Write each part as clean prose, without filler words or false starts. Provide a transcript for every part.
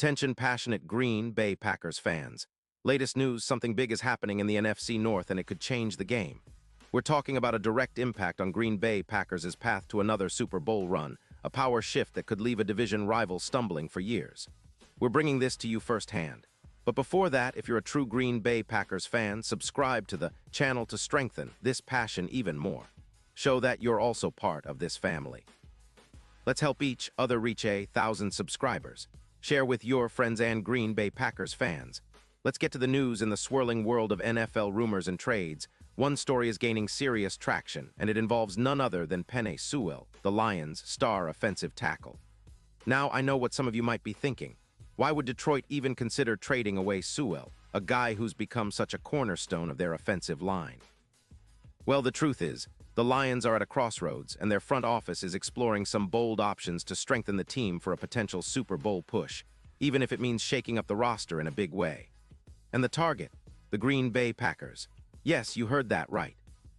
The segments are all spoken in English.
Attention passionate Green Bay Packers fans. Latest news, something big is happening in the NFC North and it could change the game. We're talking about a direct impact on Green Bay Packers' path to another Super Bowl run, a power shift that could leave a division rival stumbling for years. We're bringing this to you firsthand. But before that, if you're a true Green Bay Packers fan, subscribe to the channel to strengthen this passion even more. Show that you're also part of this family. Let's help each other reach 1,000 subscribers. Share with your friends and Green Bay Packers fans. Let's get to the news in the swirling world of NFL rumors and trades. One story is gaining serious traction, and it involves none other than Penei Sewell, the Lions' star offensive tackle. Now, I know what some of you might be thinking. Why would Detroit even consider trading away Sewell, a guy who's become such a cornerstone of their offensive line? Well, the truth is, the Lions are at a crossroads, and their front office is exploring some bold options to strengthen the team for a potential Super Bowl push, even if it means shaking up the roster in a big way. And the target? The Green Bay Packers. Yes, you heard that right.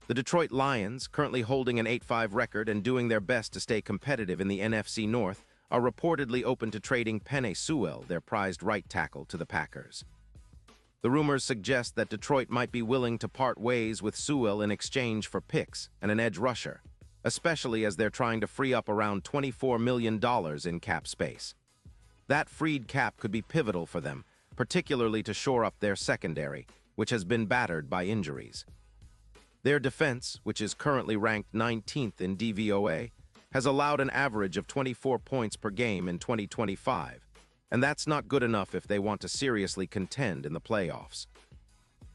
The Detroit Lions, currently holding an 8-5 record and doing their best to stay competitive in the NFC North, are reportedly open to trading Penei Sewell, their prized right tackle, to the Packers. The rumors suggest that Detroit might be willing to part ways with Sewell in exchange for picks and an edge rusher, especially as they're trying to free up around $24 million in cap space. That freed cap could be pivotal for them, particularly to shore up their secondary, which has been battered by injuries. Their defense, which is currently ranked 19th in DVOA, has allowed an average of 24 points per game in 2025. And that's not good enough if they want to seriously contend in the playoffs.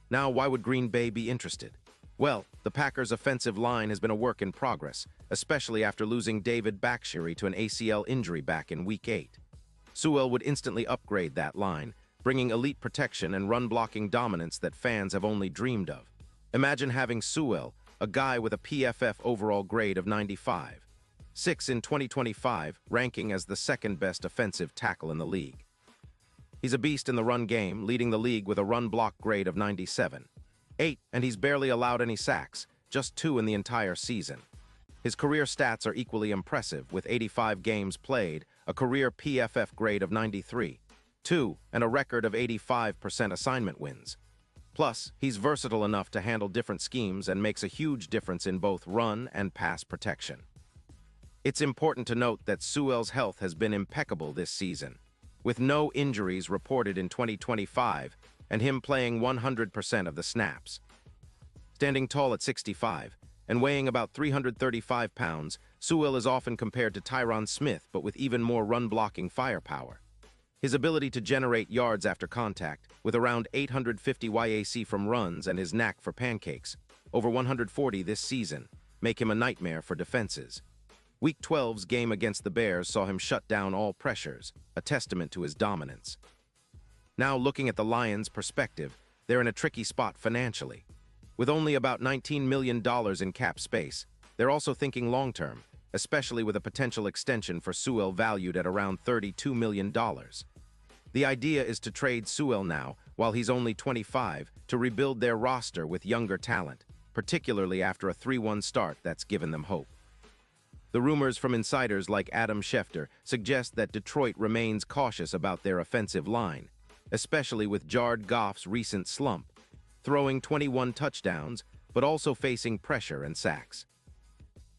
Now, why would Green Bay be interested? Well, the Packers' offensive line has been a work in progress, especially after losing David Bakhtiari to an ACL injury back in Week 8. Sewell would instantly upgrade that line, bringing elite protection and run-blocking dominance that fans have only dreamed of. Imagine having Sewell, a guy with a PFF overall grade of 95. 6 in 2025, ranking as the second-best offensive tackle in the league. He's a beast in the run game, leading the league with a run-block grade of 97. 8, and he's barely allowed any sacks, just 2 in the entire season. His career stats are equally impressive, with 85 games played, a career PFF grade of 93, 2, and a record of 85% assignment wins. Plus, he's versatile enough to handle different schemes and makes a huge difference in both run and pass protection. It's important to note that Sewell's health has been impeccable this season, with no injuries reported in 2025 and him playing 100% of the snaps. Standing tall at 65 and weighing about 335 pounds, Sewell is often compared to Tyron Smith but with even more run-blocking firepower. His ability to generate yards after contact, with around 850 YAC from runs and his knack for pancakes, over 140 this season, make him a nightmare for defenses. Week 12's game against the Bears saw him shut down all pressures, a testament to his dominance. Now, looking at the Lions' perspective, they're in a tricky spot financially. With only about $19 million in cap space, they're also thinking long-term, especially with a potential extension for Sewell valued at around $32 million. The idea is to trade Sewell now, while he's only 25, to rebuild their roster with younger talent, particularly after a 3-1 start that's given them hope. The rumors from insiders like Adam Schefter suggest that Detroit remains cautious about their offensive line, especially with Jared Goff's recent slump, throwing 21 touchdowns, but also facing pressure and sacks.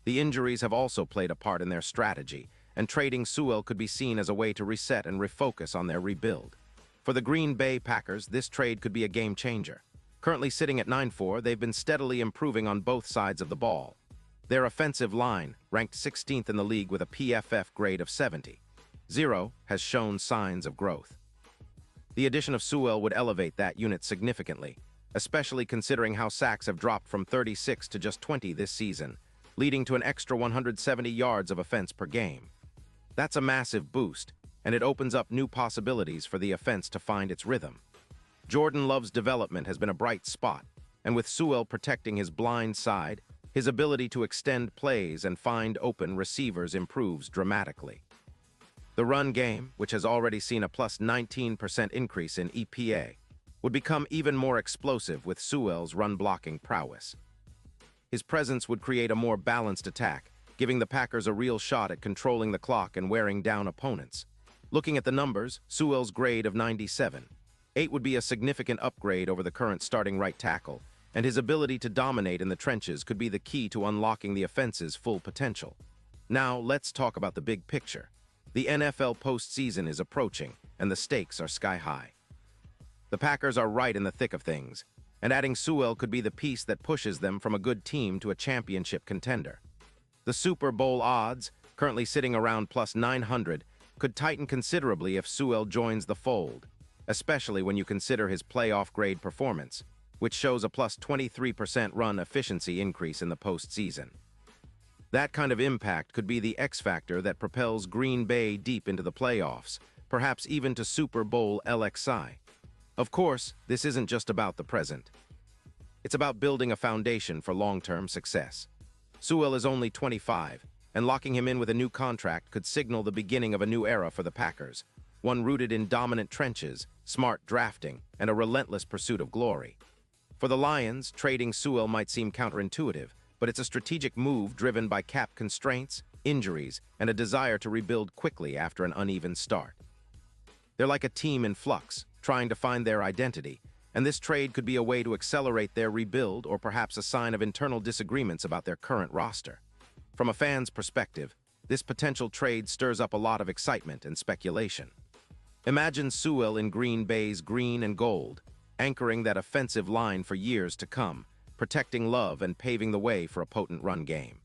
The injuries have also played a part in their strategy, and trading Sewell could be seen as a way to reset and refocus on their rebuild. For the Green Bay Packers, this trade could be a game-changer. Currently sitting at 9-4, they've been steadily improving on both sides of the ball. Their offensive line, ranked 16th in the league with a PFF grade of 70, has shown signs of growth. The addition of Sewell would elevate that unit significantly, especially considering how sacks have dropped from 36 to just 20 this season, leading to an extra 170 yards of offense per game. That's a massive boost, and it opens up new possibilities for the offense to find its rhythm. Jordan Love's development has been a bright spot, and with Sewell protecting his blind side, his ability to extend plays and find open receivers improves dramatically. The run game, which has already seen a plus 19% increase in EPA, would become even more explosive with Sewell's run-blocking prowess. His presence would create a more balanced attack, giving the Packers a real shot at controlling the clock and wearing down opponents. Looking at the numbers, Sewell's grade of 97. 8 would be a significant upgrade over the current starting right tackle, and his ability to dominate in the trenches could be the key to unlocking the offense's full potential. Now, let's talk about the big picture. The NFL postseason is approaching, and the stakes are sky high. The Packers are right in the thick of things, and adding Sewell could be the piece that pushes them from a good team to a championship contender. The Super Bowl odds, currently sitting around plus 900, could tighten considerably if Sewell joins the fold, especially when you consider his playoff-grade performance, which shows a plus 23% run efficiency increase in the postseason. That kind of impact could be the X factor that propels Green Bay deep into the playoffs, perhaps even to Super Bowl LXI. Of course, this isn't just about the present. It's about building a foundation for long-term success. Sewell is only 25, and locking him in with a new contract could signal the beginning of a new era for the Packers, one rooted in dominant trenches, smart drafting, and a relentless pursuit of glory. For the Lions, trading Sewell might seem counterintuitive, but it's a strategic move driven by cap constraints, injuries, and a desire to rebuild quickly after an uneven start. They're like a team in flux, trying to find their identity, and this trade could be a way to accelerate their rebuild or perhaps a sign of internal disagreements about their current roster. From a fan's perspective, this potential trade stirs up a lot of excitement and speculation. Imagine Sewell in Green Bay's green and gold, anchoring that offensive line for years to come, protecting Love and paving the way for a potent run game.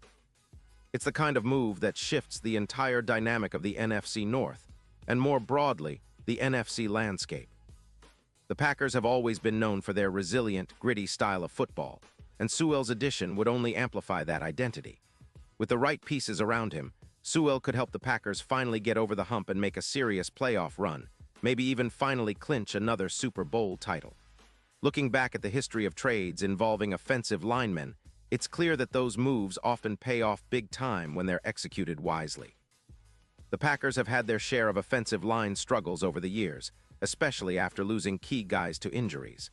It's the kind of move that shifts the entire dynamic of the NFC North, and more broadly, the NFC landscape. The Packers have always been known for their resilient, gritty style of football, and Sewell's addition would only amplify that identity. With the right pieces around him, Sewell could help the Packers finally get over the hump and make a serious playoff run, maybe even finally clinch another Super Bowl title. Looking back at the history of trades involving offensive linemen, it's clear that those moves often pay off big time when they're executed wisely. The Packers have had their share of offensive line struggles over the years, especially after losing key guys to injuries.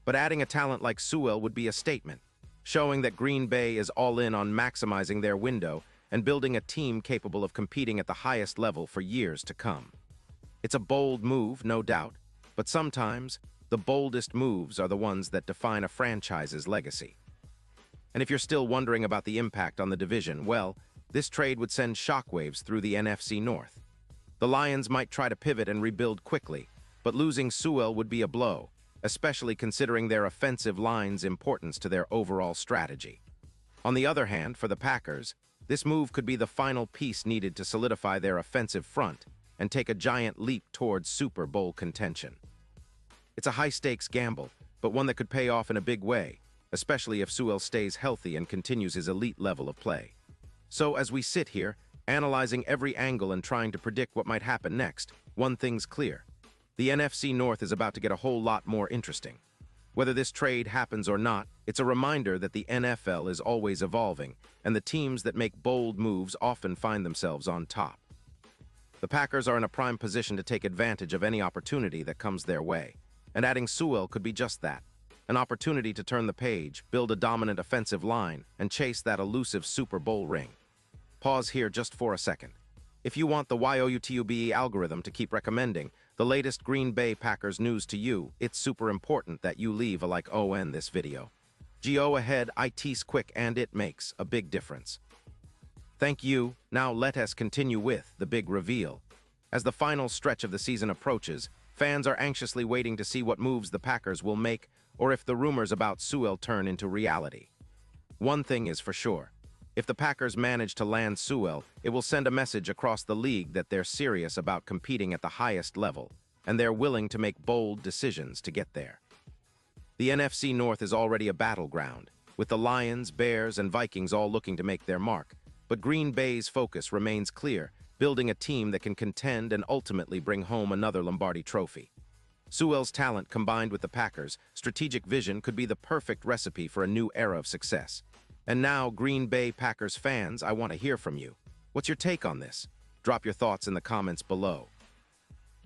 But adding a talent like Sewell would be a statement, showing that Green Bay is all in on maximizing their window and building a team capable of competing at the highest level for years to come. It's a bold move, no doubt, but sometimes the boldest moves are the ones that define a franchise's legacy. And if you're still wondering about the impact on the division, well, this trade would send shockwaves through the NFC North. The Lions might try to pivot and rebuild quickly, but losing Sewell would be a blow, especially considering their offensive line's importance to their overall strategy. On the other hand, for the Packers, this move could be the final piece needed to solidify their offensive front and take a giant leap towards Super Bowl contention. It's a high-stakes gamble, but one that could pay off in a big way, especially if Sewell stays healthy and continues his elite level of play. So as we sit here, analyzing every angle and trying to predict what might happen next, one thing's clear. The NFC North is about to get a whole lot more interesting. Whether this trade happens or not, it's a reminder that the NFL is always evolving, and the teams that make bold moves often find themselves on top. The Packers are in a prime position to take advantage of any opportunity that comes their way, and adding Sewell could be just that, an opportunity to turn the page, build a dominant offensive line, and chase that elusive Super Bowl ring. Pause here just for a second. If you want the YOUTUBE algorithm to keep recommending the latest Green Bay Packers news to you, it's super important that you leave a like on this video. Go ahead, it's quick and it makes a big difference. Thank you. Now let us continue with the big reveal. As the final stretch of the season approaches, fans are anxiously waiting to see what moves the Packers will make or if the rumors about Sewell turn into reality. One thing is for sure. If the Packers manage to land Sewell, it will send a message across the league that they're serious about competing at the highest level, and they're willing to make bold decisions to get there. The NFC North is already a battleground, with the Lions, Bears, and Vikings all looking to make their mark, but Green Bay's focus remains clear, building a team that can contend and ultimately bring home another Lombardi trophy. Sewell's talent combined with the Packers' strategic vision could be the perfect recipe for a new era of success. And now, Green Bay Packers fans, I want to hear from you. What's your take on this? Drop your thoughts in the comments below.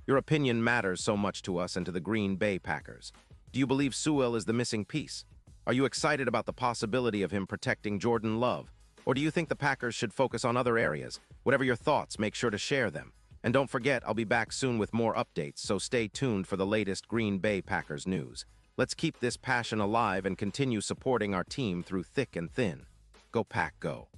Your opinion matters so much to us and to the Green Bay Packers. Do you believe Sewell is the missing piece? Are you excited about the possibility of him protecting Jordan Love? Or do you think the Packers should focus on other areas? Whatever your thoughts, make sure to share them. And don't forget, I'll be back soon with more updates, so stay tuned for the latest Green Bay Packers news. Let's keep this passion alive and continue supporting our team through thick and thin. Go Pack, go.